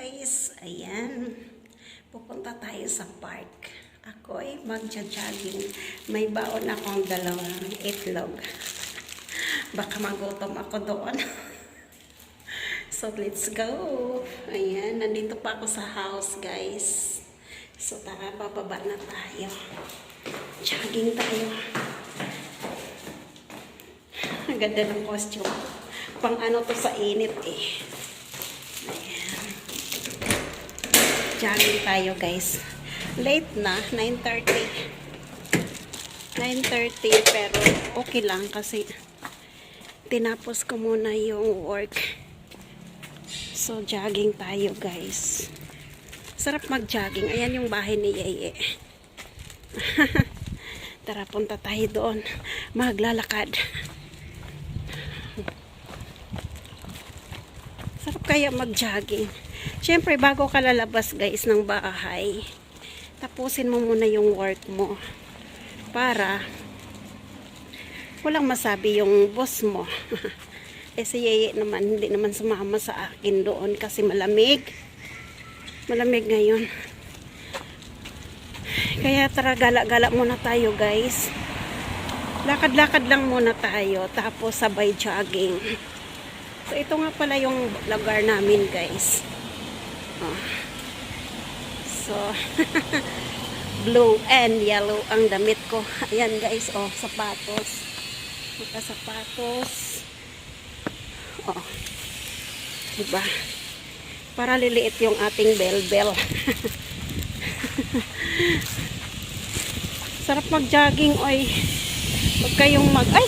guys, ayan, pupunta tayo sa park. Ako ay magja-jogging. May baon akong dalawang itlog. Baka magutom ako doon. So let's go. Ayan, nandito pa ako sa house guys. So tara, bababa na tayo. Jogging tayo. Ang ganda ng costume. Pang ano to sa init eh. Jogging tayo guys. Late na, 9:30. 9:30 pero okay lang kasi tinapos ko muna yung work. So jogging tayo guys. Sarap mag-jogging. Ayan yung bahay ni Yeye. Tara, punta tayo doon. Maglalakad. Sarap kaya mag-jogging. Siyempre, bago ka lalabas guys ng bahay, tapusin mo muna yung work mo para walang masabi yung boss mo. Eh si Yeye naman, hindi naman sumama sa akin doon kasi malamig. Malamig ngayon. Kaya tara, gala-gala muna tayo guys. Lakad-lakad lang muna tayo, tapos sabay jogging. So ito nga pala yung lugar namin guys. Oh. So blue and yellow ang damit ko. Ayan guys, oh, sapatos. Sapatos. Oh. Diba? Para liliit yung ating bell-bell. Sarap mag-jogging, oy. Huwag kayong ay,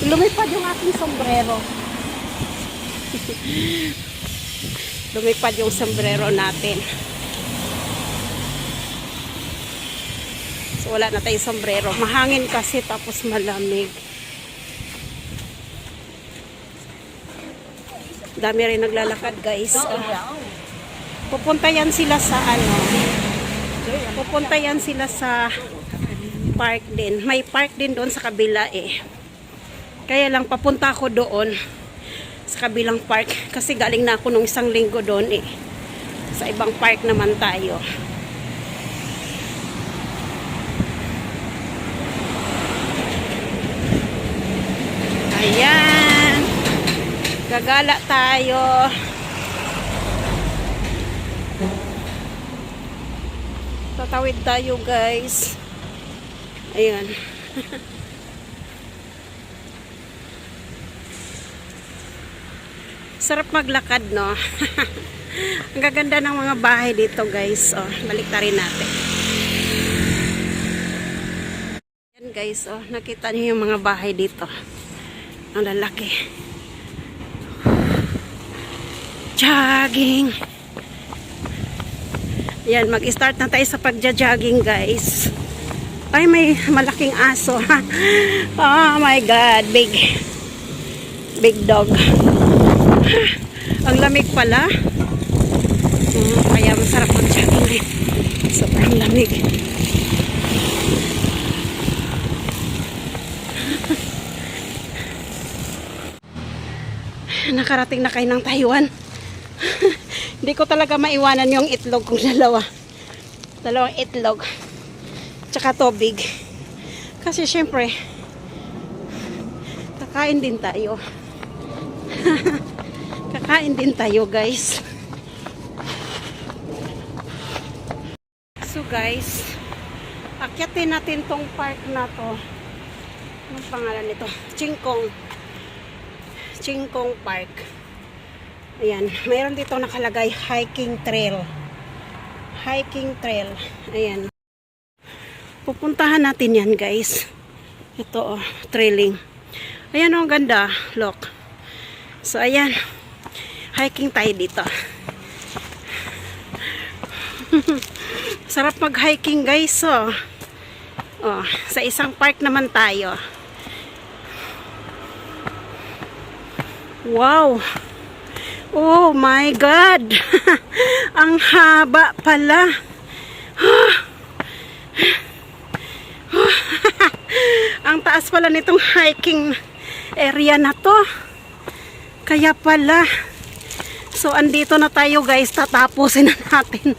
lumipad yung ating sombrero. Lumipad yung sombrero natin. So wala na tayong sombrero. Mahangin kasi tapos malamig. Dami rin naglalakad guys. Pupunta yan sila sa ano. Pupunta yan sila sa park din. May park din doon sa kabila eh. Kaya lang papunta ako doon sa kabilang park kasi galing na ako nung isang linggo doon eh. Sa ibang park naman tayo. Ayan. Gagala tayo. Tatawid tayo guys. Ayan. Sarap maglakad, no? Ang gaganda ng mga bahay dito, guys. Oh, baliktarin natin. Yan, guys. Oh, nakita niyo yung mga bahay dito. Ang lalaki. Jogging. Yan, mag-start na tayo sa pagja-jogging, guys. Ay, may malaking aso. Oh my God, big dog. Ang lamig pala. Kaya masarap mag-jogging. Sobrang lamig. Nakarating na kayo ng Taiwan. Hindi ko talaga maiwanan yung itlog kong dalawa. Dalawang itlog. Tsaka tubig. Kasi syempre, kakain din tayo. Kakain din tayo guys. So guys, akyatin natin tong park na to. Anong pangalan nito? Chingkong Park. Ayan, mayroon dito nakalagay hiking trail. Hiking trail. Ayan. Pupuntahan natin yan guys. Ito oh, trailing. Ayan oh, ang ganda. Look. So ayan. Hiking tayo dito. Sarap mag-hiking guys, oh. Oh, sa isang park naman tayo. Wow. Oh my God. Ang haba pala. Ang taas pala nitong hiking area na to. Kaya pala So, andito na tayo guys. Tatapusin na natin.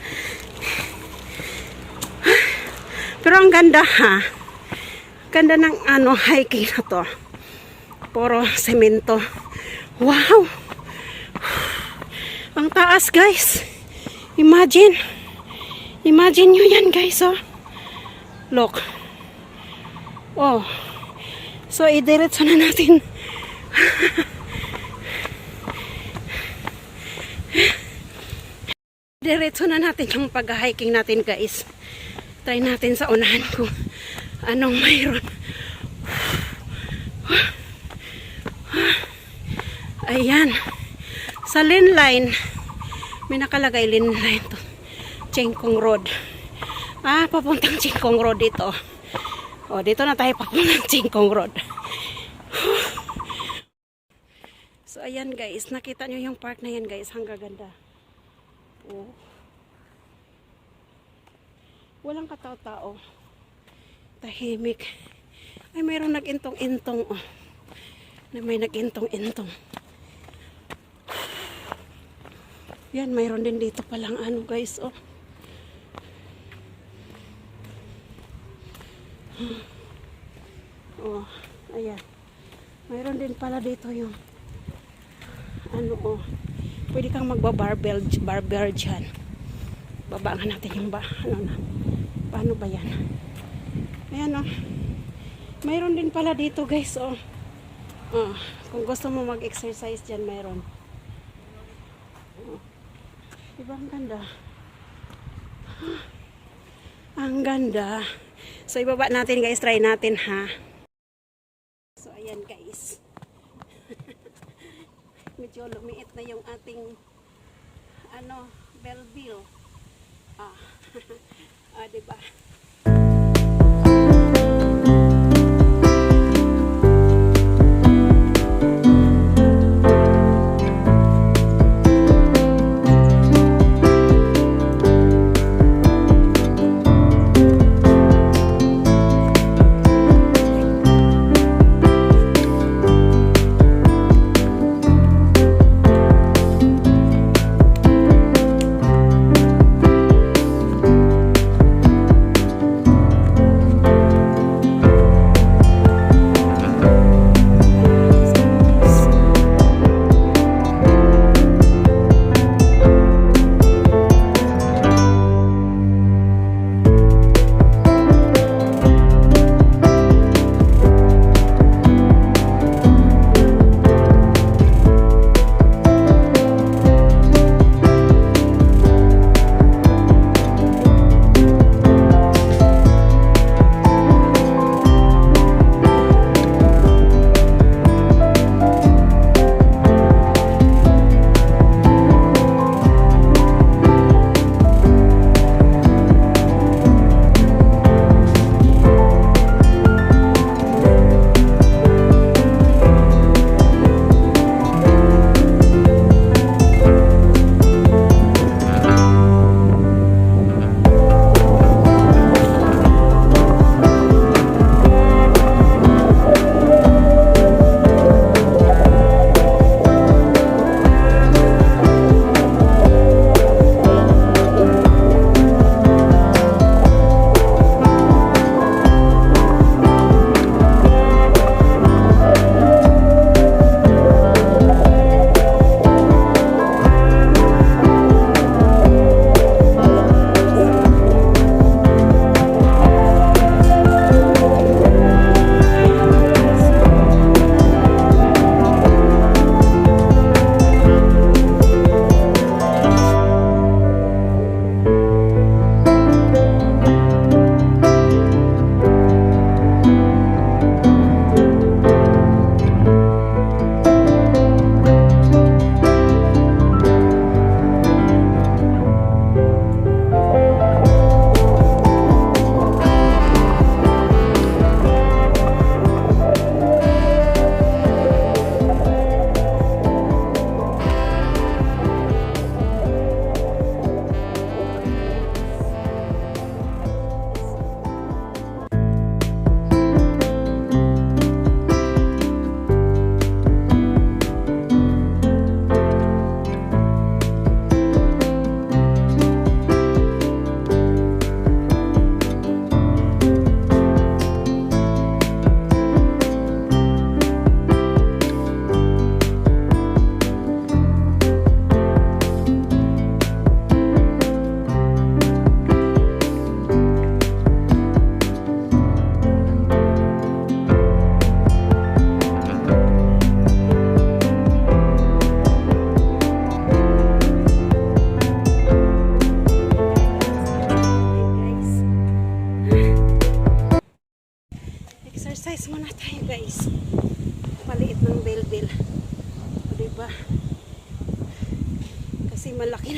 Pero ang ganda ha. Ganda ng hiking na to. Puro semento. Wow! Ang taas guys. Imagine. Imagine nyo yan guys oh. Look. Oh. So, idiretso na natin. Diretso na natin yung pag-hiking natin guys. Try natin sa unahan kung anong mayroon. Ayan. Sa lane line, may nakalagay lane line to. Chengkong Road. Papuntang Chengkong Road dito. O, dito na tayo papuntang Chengkong Road. So, ayan guys. Nakita nyo yung park na yan guys. Hanggang ganda. Oh. Walang katao-tao. Tahimik. Ay, mayroong nag-intong-intong. Oh. May nag-intong-intong. Yan, mayroon din dito palang guys. Oh. Oh, ayan. Mayroon din pala dito yung pwede kang magba-barbell dyan. Babangan natin yung paano ba yan? Ayan mayroon din pala dito guys kung gusto mo mag-exercise dyan mayroon. Diba ang ganda? Ang ganda. So ibaba natin guys, try natin ha. So ayan guys. Medyo lumiit na yung ating Belleville. Diba?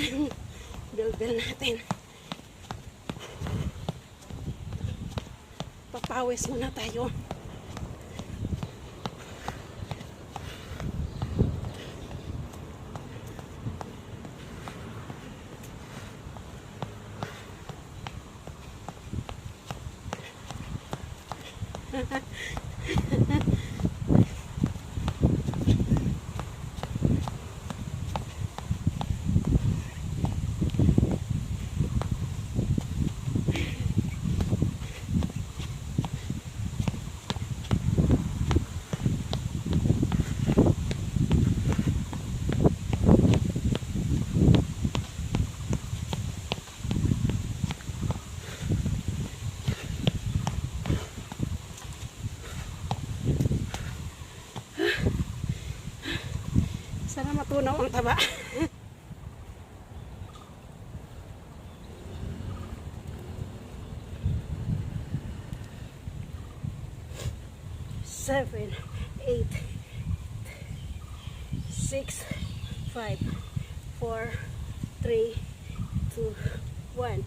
Bilbil natin. Papawis muna tayo. Sana matunaw ang taba. Seven, 8, 6, 5, 4, 3, 2, 1.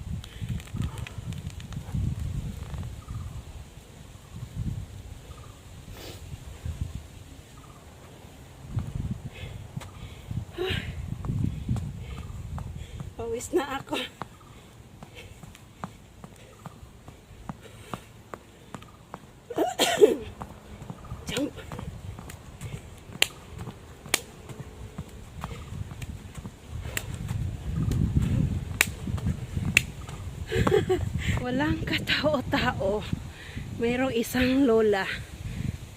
Pawis na ako. Jump. Walang katao-tao. Mayroong isang lola.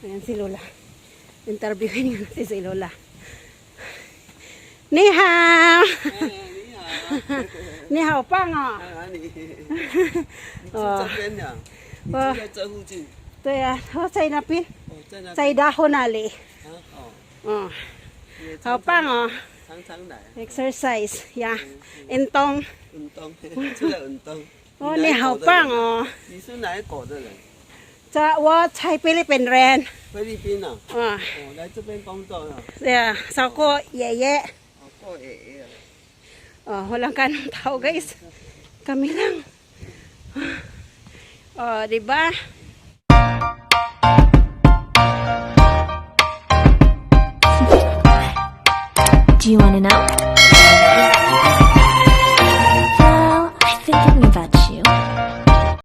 Ayan si lola. Interviewin natin si lola. Ni hao! 你好棒哦！你住这边的，你住在这附近。对啊，我在那边，哦，在那边。在大后那里。啊哦。嗯，也好棒哦常常来。 ！Exercise 呀，运动。运动，出来运动。哦，你好棒哦！你是哪一国的人？我在菲律宾人。菲律宾啊。嗯。哦，来这边工作了。对啊，照顾爷爷。哦，过爷爷了。 Oh, walang kanong tao guys. Kami lang. Oh, di ba? Do you want to know?